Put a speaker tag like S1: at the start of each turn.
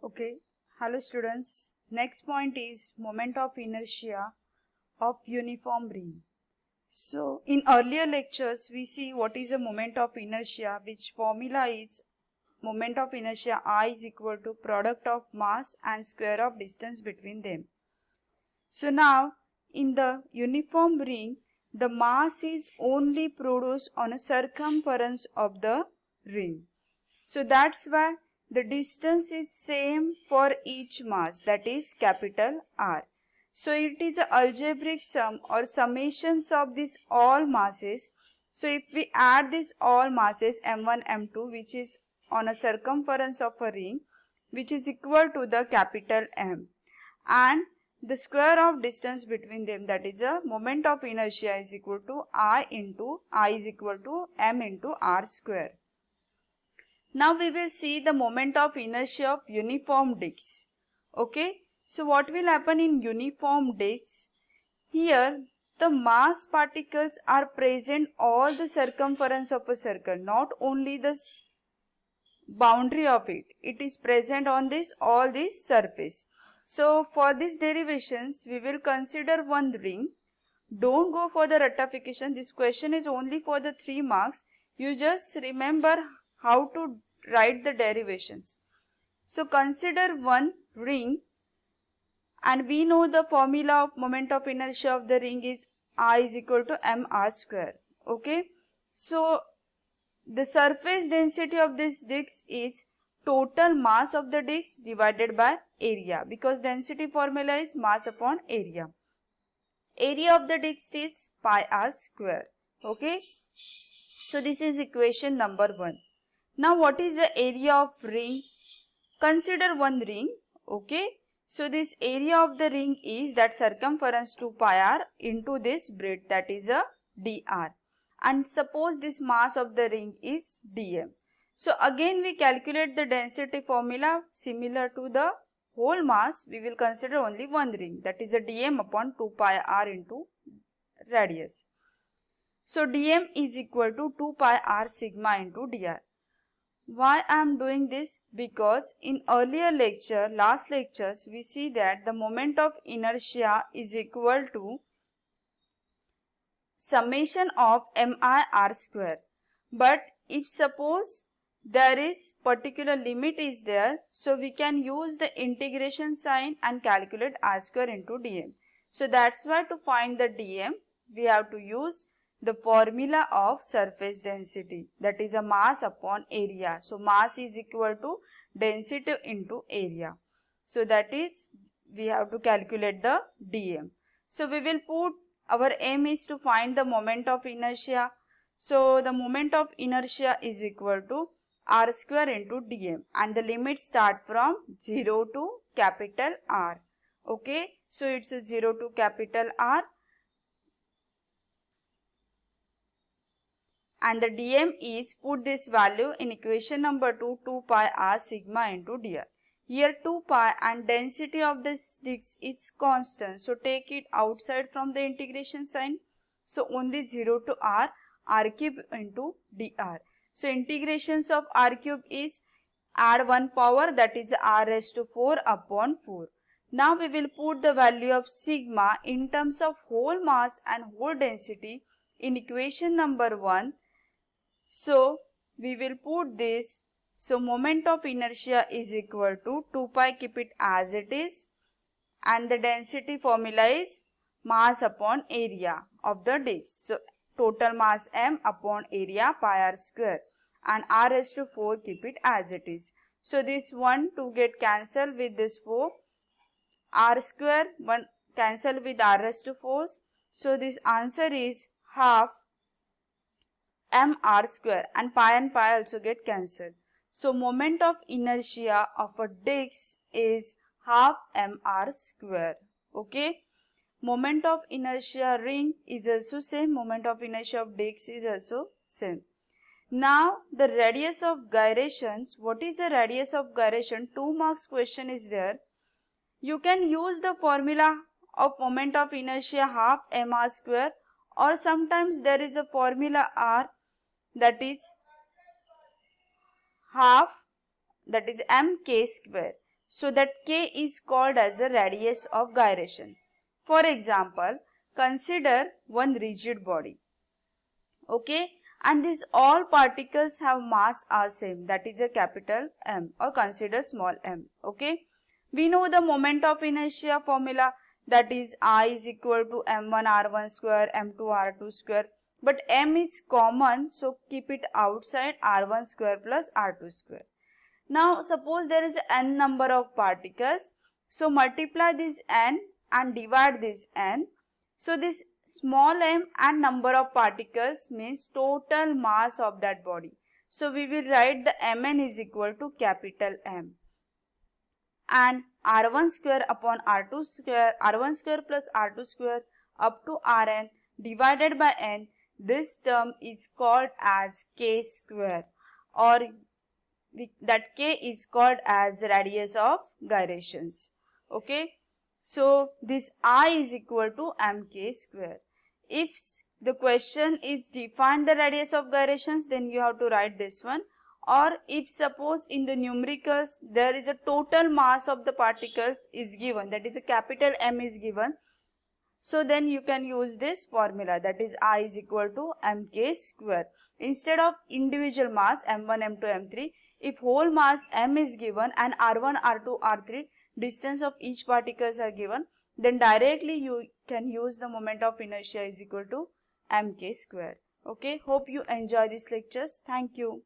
S1: Okay, hello students. Next point is moment of inertia of uniform ring. So in earlier lectures we see what is a moment of inertia, which formula is moment of inertia I is equal to product of mass and square of distance between them. So now in the uniform ring the mass is only produced on a circumference of the ring. So that's why the distance is same for each mass, that is capital R. So it is a algebraic sum or summations of these all masses. So if we add these all masses M1, M2, which is on a circumference of a ring, which is equal to the capital M, and the square of distance between them, that is a moment of inertia, is equal to I is equal to M into R square. Now we will see the moment of inertia of uniform disks. Okay, so what will happen in uniform disks? Here the mass particles are present all the circumference of a circle, not only the boundary of it. It is present on this all this surface. So for these derivations we will consider one ring. Don't go for the rectification. This question is only for the 3 marks. You just remember how to write the derivations. So consider one ring, and we know the formula of moment of inertia of the ring is I is equal to mr square. Okay. So the surface density of this disk is total mass of the disk divided by area, because density formula is mass upon area. Area of the disk is pi r square. Okay. So this is equation number 1. Now what is the area of ring? Consider one ring. Okay. So this area of the ring is that circumference 2 pi r into this breadth, that is a dr. And suppose this mass of the ring is dm. So again we calculate the density formula similar to the whole mass. We will consider only one ring, that is a dm upon 2 pi r into radius. So dm is equal to 2 pi r sigma into dr. Why I am doing this? Because in earlier lecture, last lectures, we see that the moment of inertia is equal to summation of mi r square. But if suppose there is particular limit is there, so we can use the integration sign and calculate r square into dm. So that's why to find the dm, we have to use the formula of surface density, that is a mass upon area. So mass is equal to density into area. So that is we have to calculate the dm. So we will put, our aim is to find the moment of inertia. So the moment of inertia is equal to r square into dm, and the limits start from 0 to capital R. Okay, so it's a 0 to capital R, and the dm is, put this value in equation number 2, 2 pi r sigma into dr. Here 2 pi and density of this disk is constant, so take it outside from the integration sign. So only 0 to r cube into dr. So integrations of r cube is add 1 power, that is r raised to 4 upon 4. Now we will put the value of sigma in terms of whole mass and whole density in equation number 1. So we will put this. So moment of inertia is equal to 2 pi, keep it as it is, and the density formula is mass upon area of the disk. So total mass m upon area pi r square, and r raised to 4, keep it as it is. So this 1 2 get cancelled with this 4, r square 1 cancel with r raised to 4. So this answer is half mr square, and pi also get cancelled. So moment of inertia of a disk is half mr square. Okay. Moment of inertia ring is also same. Moment of inertia of disk is also same. Now the radius of gyrations. What is the radius of gyration? 2 marks question is there. You can use the formula of moment of inertia half mr square, or sometimes there is a formula r, that is half, that is mk square. so that k is called as a radius of gyration. For example, consider one rigid body. Okay, and these all particles have mass are same, that is a capital M, or consider small m. Okay, we know the moment of inertia formula, that is I is equal to m1 r1 square m2 r2 square, but m is common, so keep it outside, r1 square plus r2 square. Now suppose there is n number of particles, so multiply this n and divide this n. So this small m and number of particles means total mass of that body. So we will write the mn is equal to capital M, and r1 square upon r2 square, r1 square plus r2 square up to rn divided by n. This term is called as k square, or that k is called as radius of gyrations. Okay, so this I is equal to mk square. If the question is define the radius of gyrations, then you have to write this one. Or if suppose in the numericals there is a total mass of the particles is given, that is a capital M is given, so then you can use this formula, that is I is equal to mk square. Instead of individual mass m1, m2, m3, if whole mass m is given and r1, r2, r3 distance of each particles are given, then directly you can use the moment of inertia is equal to mk square. Okay, hope you enjoy these lectures. Thank you.